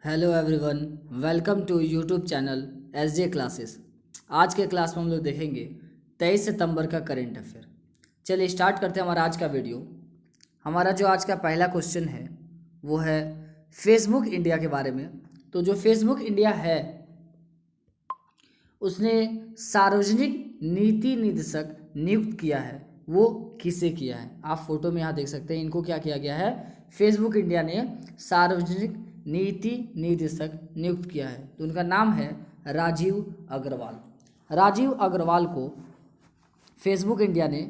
Hello everyone, welcome to YouTube channel SJ classes. आज के class में हम लोग देखेंगे 23 सितंबर का करंट अफेयर। चलिए स्टार्ट करते हैं हमारा आज का वीडियो। हमारा जो आज का पहला क्वेश्चन है वो है फेसबुक इंडिया के बारे में। तो जो फेसबुक इंडिया है उसने सार्वजनिक नीति निदेशक नियुक्त किया है, वो किसे किया है? आप फोटो में यहाँ देख सकते हैं, इनको क्या किया गया है? फेसबुक इंडिया ने सार्वजनिक नीति निदेशक नियुक्त किया है। तो उनका नाम है राजीव अग्रवाल। राजीव अग्रवाल को फेसबुक इंडिया ने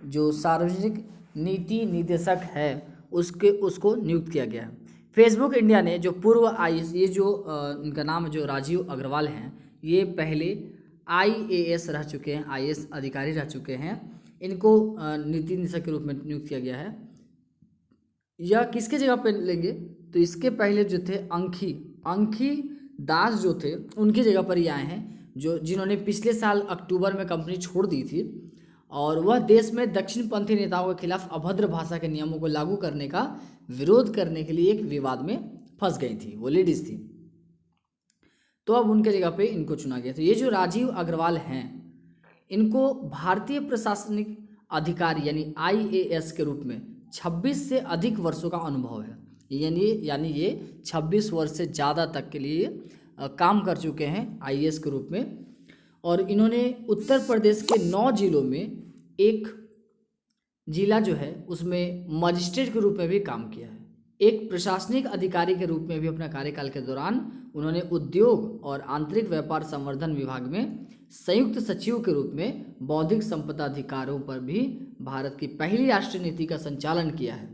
जो सार्वजनिक नीति निदेशक है उसको नियुक्त किया गया है। फेसबुक इंडिया ने जो पूर्व ये जो इनका नाम जो राजीव अग्रवाल हैं, ये पहले IAS रह चुके हैं, IAS अधिकारी रह चुके हैं। इनको नीति निदेशक के रूप में नियुक्त किया गया है। यह किसके जगह पे लेंगे? तो इसके पहले जो थे अंखी दास जो थे, उनकी जगह पर ये आए हैं, जिन्होंने पिछले साल अक्टूबर में कंपनी छोड़ दी थी और वह देश में दक्षिणपंथी नेताओं के खिलाफ अभद्र भाषा के नियमों को लागू करने का विरोध करने के लिए एक विवाद में फंस गई थी, वो लेडीज थी। तो अब उनके जगह पे इनको चुना गया। तो ये जो राजीव अग्रवाल हैं, इनको भारतीय प्रशासनिक अधिकारी यानी IAS के रूप में 26 से अधिक वर्षों का अनुभव है। यानी ये 26 वर्ष से ज़्यादा तक के लिए काम कर चुके हैं IAS के रूप में। और इन्होंने उत्तर प्रदेश के 9 जिलों में एक जिला जो है उसमें मजिस्ट्रेट के रूप में भी काम किया है। एक प्रशासनिक अधिकारी के रूप में भी अपना कार्यकाल के दौरान उन्होंने उद्योग और आंतरिक व्यापार संवर्धन विभाग में संयुक्त सचिव के रूप में बौद्धिक संपदा अधिकारों पर भी भारत की पहली राष्ट्रीय नीति का संचालन किया है।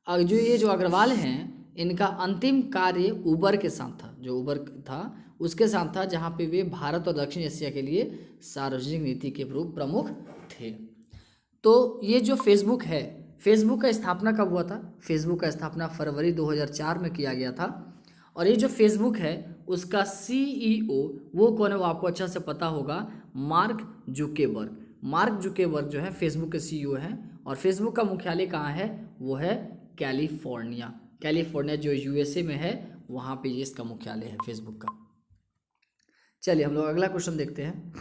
अब ये जो अग्रवाल हैं, इनका अंतिम कार्य उबर के साथ था, जो उबर था उसके साथ था, जहाँ पे वे भारत और दक्षिण एशिया के लिए सार्वजनिक नीति के प्रमुख थे। तो ये जो फेसबुक है, फेसबुक का स्थापना कब हुआ था? फेसबुक का स्थापना फरवरी 2004 में किया गया था। और ये जो फेसबुक है उसका CEO वो कौन है? वो आपको अच्छा से पता होगा, मार्क जुकेबर्ग। मार्क जुकेबर्ग जो है फेसबुक के CEO हैं। और फेसबुक का मुख्यालय कहाँ है? वो है कैलिफोर्निया जो USA में है, वहाँ पे ये इसका मुख्यालय है फेसबुक का। चलिए हम लोग अगला क्वेश्चन देखते हैं।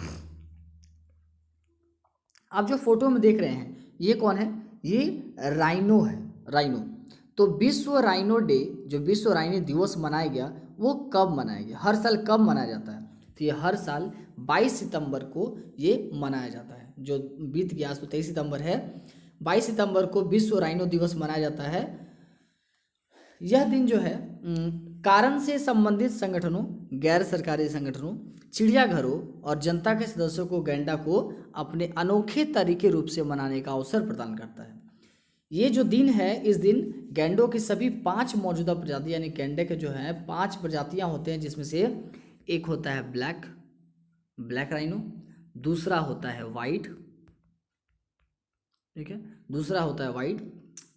आप जो फोटो में देख रहे हैं ये कौन है? ये राइनो है, राइनो। तो विश्व राइनो डे, जो विश्व राइनो दिवस मनाया गया, वो कब मनाया गया? हर साल कब मनाया जाता है? तो ये हर साल 22 सितंबर को ये मनाया जाता है। जो बीत गया, आज तो 23 सितंबर है, 22 सितंबर को विश्व राइनो दिवस मनाया जाता है। यह दिन जो है कारण से संबंधित संगठनों, गैर सरकारी संगठनों, चिड़ियाघरों और जनता के सदस्यों को गैंडा को अपने अनोखे तरीके रूप से मनाने का अवसर प्रदान करता है। ये जो दिन है, इस दिन गैंडों की सभी 5 मौजूदा प्रजाति यानी गैंडे के जो है 5 प्रजातियां होते हैं, जिसमें से एक होता है ब्लैक राइनो, दूसरा होता है वाइट, ठीक है, दूसरा होता है वाइट,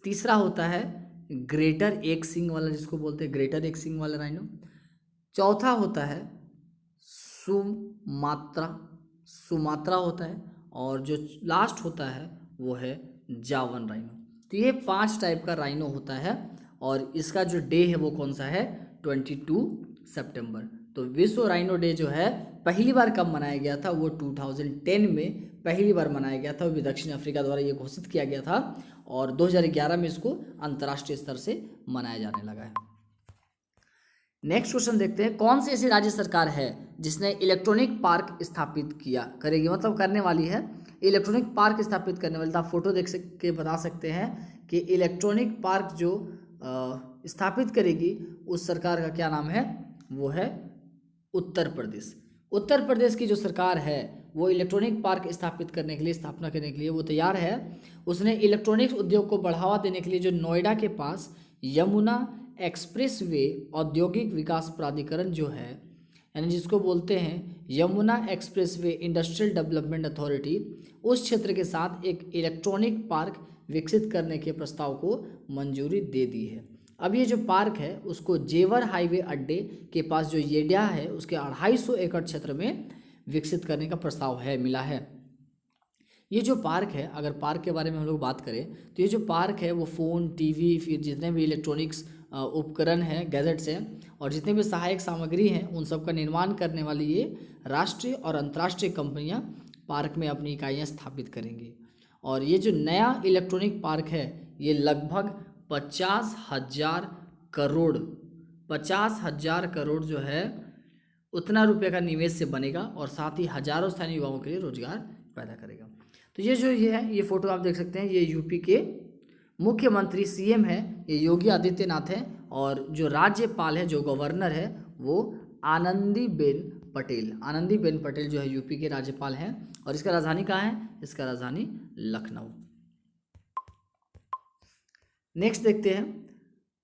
तीसरा होता है ग्रेटर एक सिंग वाला, जिसको बोलते हैं ग्रेटर एक सिंग वाला राइनो, चौथा होता है सुमात्रा होता है, और जो लास्ट होता है वो है जावन राइनो। तो ये 5 टाइप का राइनो होता है। और इसका जो डे है वो कौन सा है? 22 सितंबर। तो विश्व राइनो डे जो है पहली बार कब मनाया गया था? वो 2010 में पहली बार मनाया गया था, वो भी दक्षिण अफ्रीका द्वारा ये घोषित किया गया था। और 2011 में इसको अंतर्राष्ट्रीय स्तर से मनाया जाने लगा है। नेक्स्ट क्वेश्चन देखते हैं। कौन सी ऐसी राज्य सरकार है जिसने इलेक्ट्रॉनिक पार्क स्थापित करेगी, मतलब करने वाली है, इलेक्ट्रॉनिक पार्क स्थापित करने वाली? आप फोटो देख के बता सकते हैं कि इलेक्ट्रॉनिक पार्क जो स्थापित करेगी उस सरकार का क्या नाम है? वो है उत्तर प्रदेश। उत्तर प्रदेश की जो सरकार है वो इलेक्ट्रॉनिक पार्क स्थापना करने के लिए वो तैयार है। उसने इलेक्ट्रॉनिक्स उद्योग को बढ़ावा देने के लिए जो नोएडा के पास यमुना एक्सप्रेसवे औद्योगिक विकास प्राधिकरण जो है, यानी जिसको बोलते हैं Yamuna expressway industrial development authority, उस क्षेत्र के साथ एक इलेक्ट्रॉनिक पार्क विकसित करने के प्रस्ताव को मंजूरी दे दी है। अब ये जो पार्क है उसको जेवर हाईवे अड्डे के पास जो येडिया है उसके 250 एकड़ क्षेत्र में विकसित करने का प्रस्ताव मिला है। ये जो पार्क है, अगर पार्क के बारे में हम लोग बात करें तो ये जो पार्क है वो फ़ोन, टीवी, फिर जितने भी इलेक्ट्रॉनिक्स उपकरण हैं, गैजेट्स हैं और जितने भी सहायक सामग्री हैं उन सब का निर्माण करने वाली ये राष्ट्रीय और अंतर्राष्ट्रीय कंपनियां पार्क में अपनी इकाइयां स्थापित करेंगी। और ये जो नया इलेक्ट्रॉनिक पार्क है ये लगभग 50,000 करोड़ जो है उतना रुपये का निवेश से बनेगा और साथ ही हजारों स्थानीय युवाओं के लिए रोजगार पैदा करेगा। तो ये फोटो आप देख सकते हैं, ये यूपी के मुख्यमंत्री सीएम है, ये योगी आदित्यनाथ है और जो राज्यपाल है, जो गवर्नर है वो आनंदीबेन पटेल जो है यूपी के राज्यपाल हैं। और इसका राजधानी कहाँ है? इसका राजधानी लखनऊ। नेक्स्ट देखते हैं,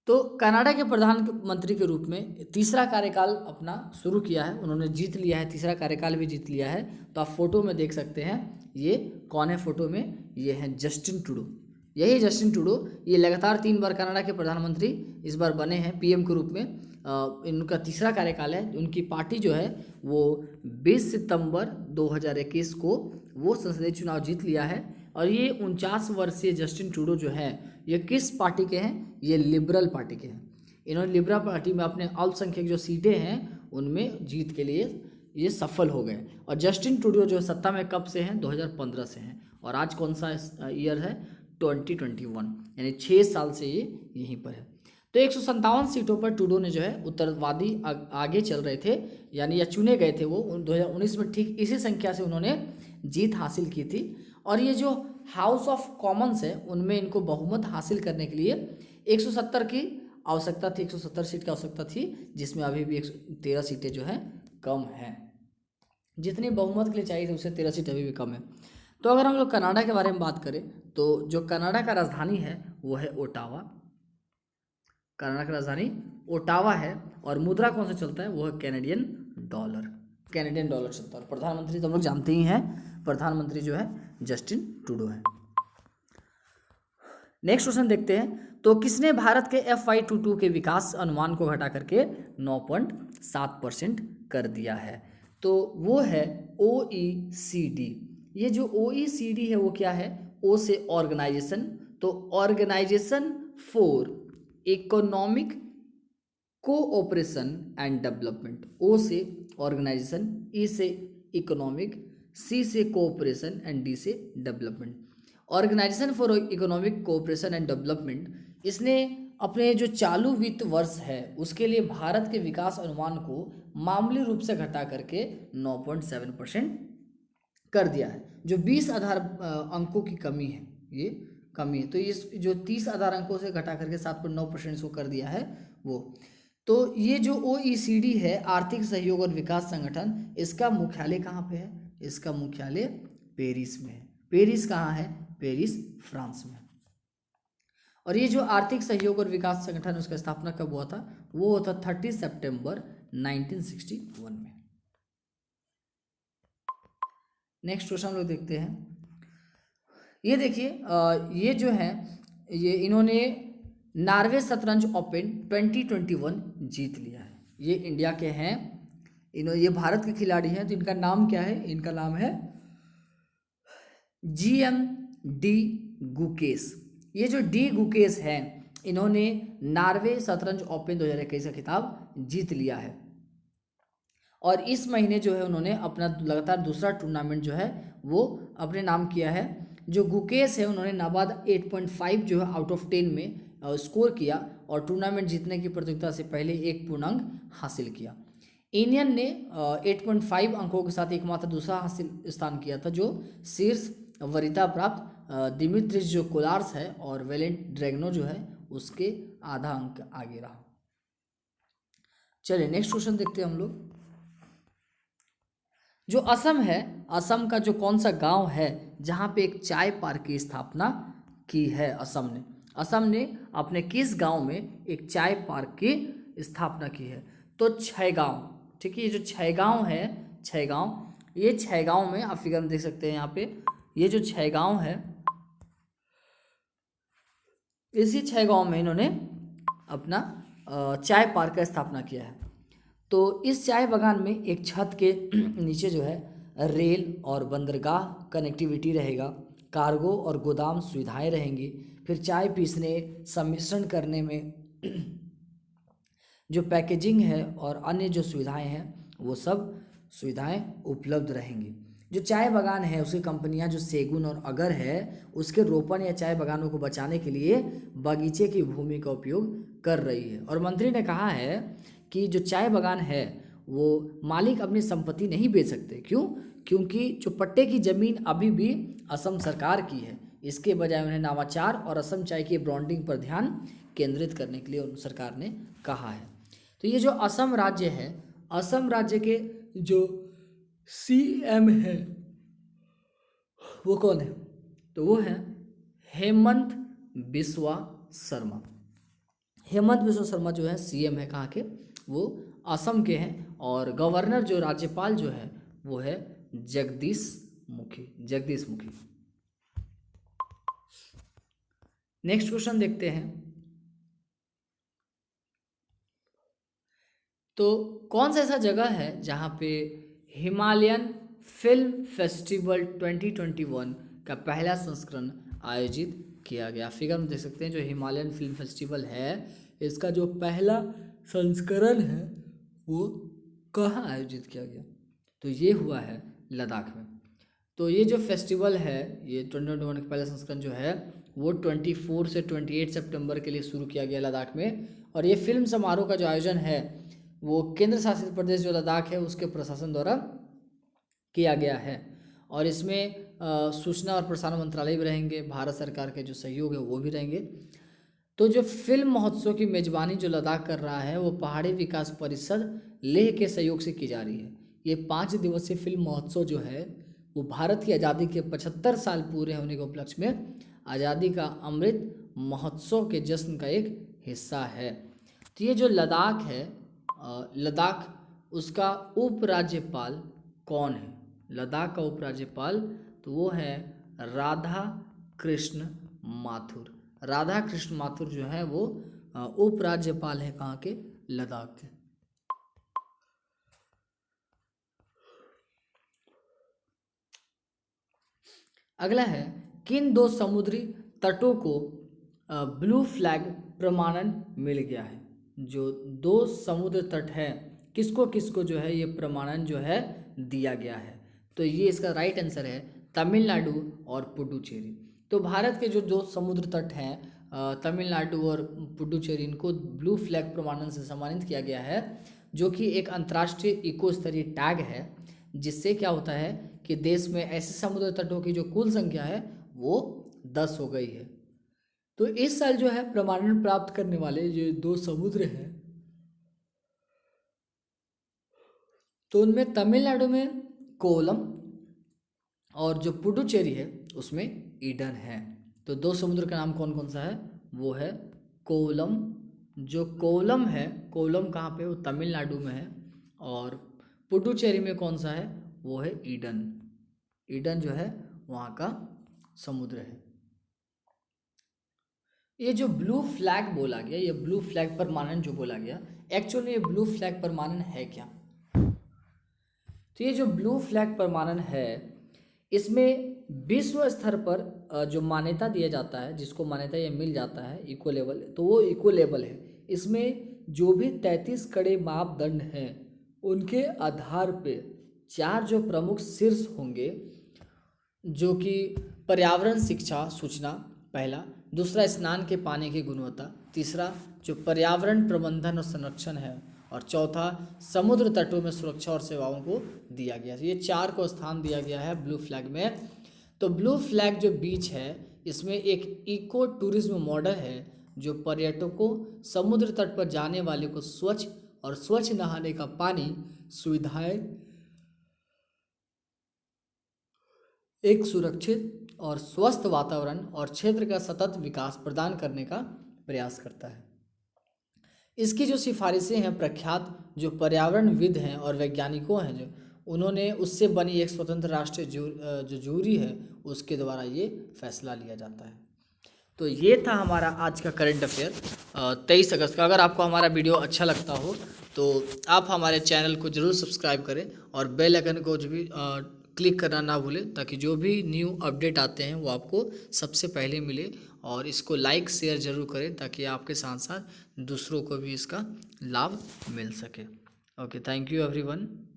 तो कनाडा के प्रधानमंत्री के रूप में तीसरा कार्यकाल अपना शुरू किया है, उन्होंने जीत लिया है, तीसरा कार्यकाल भी जीत लिया है। तो आप फोटो में देख सकते हैं ये कौन है फोटो में, ये है जस्टिन ट्रूडो। यही जस्टिन ट्रूडो, ये लगातार 3 बार कनाडा के प्रधानमंत्री इस बार बने हैं पीएम के रूप में। इनका तीसरा कार्यकाल है। उनकी पार्टी जो है वो 20 सितंबर 2021 को वो संसदीय चुनाव जीत लिया है। और ये 49 वर्षीय जस्टिन ट्रूडो जो है ये किस पार्टी के हैं? ये लिबरल पार्टी के हैं। इन्होंने लिबरल पार्टी में अपने अल्पसंख्यक जो सीटें हैं उनमें जीत के लिए ये सफल हो गए। और जस्टिन ट्रूडो जो सत्ता में कब से हैं? 2015 से हैं। और आज कौन सा ईयर है? 2021, यानी 6 साल से ये यहीं पर है। तो 157 सीटों पर ट्रूडो ने जो है उत्तरवादी आगे चल रहे थे, यानी या चुने गए थे वो 2019 में, ठीक इसी संख्या से उन्होंने जीत हासिल की थी। और ये जो हाउस ऑफ कॉमन्स है उनमें इनको बहुमत हासिल करने के लिए 170 की आवश्यकता थी, 170 सीट की आवश्यकता थी, जिसमें अभी भी 113 सीटें जो है कम हैं। जितनी बहुमत के लिए चाहिए थी उससे 13 सीट अभी भी कम है। तो अगर हम लोग कनाडा के बारे में बात करें तो जो कनाडा का राजधानी है वो है ओटावा। कनाडा का राजधानी ओटावा है और मुद्रा कौन सा चलता है? वो है कैनेडियन डॉलर चलता है। और प्रधानमंत्री तो हम लोग जानते ही हैं, प्रधानमंत्री जो है जस्टिन ट्रूडो है। नेक्स्ट क्वेश्चन देखते हैं, तो किसने भारत के FY22 के विकास अनुमान को घटा करके 9.7% कर दिया है? तो वो है OECD। ये जो OECD है वो क्या है? ओ से ऑर्गेनाइजेशन, तो organisation for economic cooperation and development. O से ऑर्गेनाइजेशन, ई से इकोनॉमिक, सी से कोऑपरेशन एंड डी से development. Organisation for economic cooperation and development, इसने अपने जो चालू वित्त वर्ष है उसके लिए भारत के विकास अनुमान को मामूली रूप से घटा करके 9.7% कर दिया है। जो 20 आधार अंकों की कमी है, ये कमी है, तो इस जो 30 आधार अंकों से घटा करके 7.9% इसको कर दिया है वो। तो ये जो OECD है, आर्थिक सहयोग और विकास संगठन, इसका मुख्यालय कहाँ पे है? इसका मुख्यालय पेरिस में है। पेरिस कहाँ है? पेरिस फ्रांस में। और ये जो आर्थिक सहयोग और विकास संगठन उसका स्थापना कब हुआ था? वो हुआ था 30 सितंबर 1961 में। नेक्स्ट क्वेश्चन हम लोग देखते हैं, ये देखिए, ये जो है ये इन्होंने नॉर्वे शतरंज ओपन 2021 जीत लिया है। ये इंडिया के हैं, ये भारत के खिलाड़ी हैं। तो इनका नाम क्या है? इनका नाम है GMD गुकेश। ये जो डी गुकेश हैं इन्होंने नॉर्वे शतरंज ओपन 2021 का खिताब जीत लिया है। और इस महीने जो है उन्होंने अपना लगातार दूसरा टूर्नामेंट जो है वो अपने नाम किया है। जो गुकेश है उन्होंने नाबाद 8.5 जो है आउट ऑफ 10 में स्कोर किया और टूर्नामेंट जीतने की प्रतियोगिता से पहले 1 पूर्णांक हासिल किया। इंडियन ने 8.5 अंकों के साथ एकमात्र दूसरा हासिल स्थान किया था, जो शीर्ष वरीयता प्राप्त दिमित्रिस जो कोलार्स है और वेलेंट ड्रैगनो जो है उसके आधा अंक आगे रहा। चलिए नेक्स्ट क्वेश्चन देखते हैं हम लोग। जो असम है, असम का जो कौन सा गांव है जहां पे एक चाय पार्क की स्थापना की है? असम ने अपने किस गांव में एक चाय पार्क की स्थापना की है? तो छैगांव। ठीक है, ये जो छैगांव है, ये छैगांव में आप फिगर में देख सकते हैं यहाँ पे, ये जो छैगांव है इसी छैगांव में इन्होंने अपना चाय पार्क का स्थापना किया है। तो इस चाय बागान में एक छत के नीचे जो है रेल और बंदरगाह कनेक्टिविटी रहेगा, कार्गो और गोदाम सुविधाएं रहेंगी, फिर चाय पीसने, सम्मिश्रण करने में जो पैकेजिंग है और अन्य जो सुविधाएं हैं वो सब सुविधाएं उपलब्ध रहेंगी। जो चाय बागान है उसकी कंपनियां जो सेगुन और अगर है उसके रोपण या चाय बागानों को बचाने के लिए बगीचे की भूमि का उपयोग कर रही है। और मंत्री ने कहा है कि जो चाय बागान है वो मालिक अपनी संपत्ति नहीं बेच सकते। क्यों? क्योंकि जो पट्टे की जमीन अभी भी असम सरकार की है। इसके बजाय उन्हें नवाचार और असम चाय की ब्रांडिंग पर ध्यान केंद्रित करने के लिए सरकार ने कहा है। तो ये जो असम राज्य है, असम राज्य के जो सीएम है वो कौन है? तो वो है हेमंत बिस्वा शर्मा। हेमंत बिस्वा शर्मा जो है सीएम है कहाँ के? वो असम के हैं। और गवर्नर जो राज्यपाल जो है वो है जगदीश मुखी। नेक्स्ट क्वेश्चन देखते हैं। तो कौन सा ऐसा जगह है जहाँ पे हिमालयन फिल्म फेस्टिवल 2021 का पहला संस्करण आयोजित किया गया? फिगर में देख सकते हैं जो हिमालयन फिल्म फेस्टिवल है इसका जो पहला संस्करण है वो कहाँ आयोजित किया गया? तो ये हुआ है लद्दाख में। तो ये जो फेस्टिवल है ये 2021 का पहला संस्करण जो है वो 24 से 28 सितंबर के लिए शुरू किया गया लद्दाख में। और ये फिल्म समारोह का जो आयोजन है वो केंद्र शासित प्रदेश जो लद्दाख है उसके प्रशासन द्वारा किया गया है। और इसमें सूचना और प्रसारण मंत्रालय भी रहेंगे, भारत सरकार के जो सहयोग है वो भी रहेंगे। तो जो फिल्म महोत्सव की मेजबानी जो लद्दाख कर रहा है वो पहाड़ी विकास परिषद लेह के सहयोग से की जा रही है। ये 5 दिवसीय फिल्म महोत्सव जो है वो भारत की आज़ादी के 75 साल पूरे होने के उपलक्ष्य में आज़ादी का अमृत महोत्सव के जश्न का एक हिस्सा है। तो ये जो लद्दाख है, लद्दाख उसका उपराज्यपाल कौन है? लद्दाख का उपराज्यपाल तो वो है राधा कृष्ण माथुर। राधा कृष्ण माथुर जो है वो उपराज्यपाल है कहाँ के? लद्दाख के। अगला है किन 2 समुद्री तटों को ब्लू फ्लैग प्रमाणन मिल गया है? जो 2 समुद्र तट है किसको किसको जो है ये प्रमाणन जो है दिया गया है? तो ये इसका राइट आंसर है तमिलनाडु और पुडुचेरी। तो भारत के जो 2 समुद्र तट हैं तमिलनाडु और पुडुचेरी, इनको ब्लू फ्लैग प्रमाणन से सम्मानित किया गया है, जो कि एक अंतर्राष्ट्रीय इको स्तरीय टैग है, जिससे क्या होता है कि देश में ऐसे समुद्र तटों की जो कुल संख्या है वो 10 हो गई है। तो इस साल जो है प्रमाणन प्राप्त करने वाले जो 2 समुद्र हैं तो उनमें तमिलनाडु में कोलम और जो पुडुचेरी है उसमें ईडन है। तो 2 समुद्र का नाम कौन कौन सा है? वो है कोलम। जो कोलम है, कोलम कहाँ पे? वो तमिलनाडु में है। और पुडुचेरी में कौन सा है? वो है ईडन। ईडन जो है वहाँ का समुद्र है। ये जो ब्लू फ्लैग बोला गया, ये ब्लू फ्लैग प्रमाणन जो बोला गया, एक्चुअली ये ब्लू फ्लैग प्रमाणन है क्या? तो ये जो ब्लू फ्लैग प्रमाणन है इसमें विश्व स्तर पर जो मान्यता दिया जाता है, जिसको मान्यता ये मिल जाता है इको लेवल, तो वो इको लेवल है। इसमें जो भी 33 कड़े मापदंड हैं उनके आधार पे 4 जो प्रमुख शीर्ष होंगे, जो कि पर्यावरण शिक्षा सूचना पहला, दूसरा स्नान के पानी की गुणवत्ता, तीसरा जो पर्यावरण प्रबंधन और संरक्षण है, और चौथा समुद्र तटों में सुरक्षा और सेवाओं को दिया गया। ये 4 को स्थान दिया गया है ब्लू फ्लैग में। तो ब्लू फ्लैग जो बीच है इसमें एक इको टूरिज्म मॉडल है जो पर्यटकों समुद्र तट पर जाने वाले को स्वच्छ और स्वच्छ नहाने का पानी सुविधाएं, एक सुरक्षित और स्वस्थ वातावरण और क्षेत्र का सतत विकास प्रदान करने का प्रयास करता है। इसकी जो सिफारिशें हैं प्रख्यात जो पर्यावरणविद हैं और वैज्ञानिकों हैं, जो उन्होंने उससे बनी एक स्वतंत्र राष्ट्रीय जो जूरी है उसके द्वारा ये फैसला लिया जाता है। तो ये था हमारा आज का करंट अफेयर 23 अगस्त का। अगर आपको हमारा वीडियो अच्छा लगता हो तो आप हमारे चैनल को ज़रूर सब्सक्राइब करें और बेल आइकन को जो भी क्लिक करना ना भूलें, ताकि जो भी न्यू अपडेट आते हैं वो आपको सबसे पहले मिले। और इसको लाइक शेयर ज़रूर करें ताकि आपके साथ साथ दूसरों को भी इसका लाभ मिल सके। Okay, thank you everyone.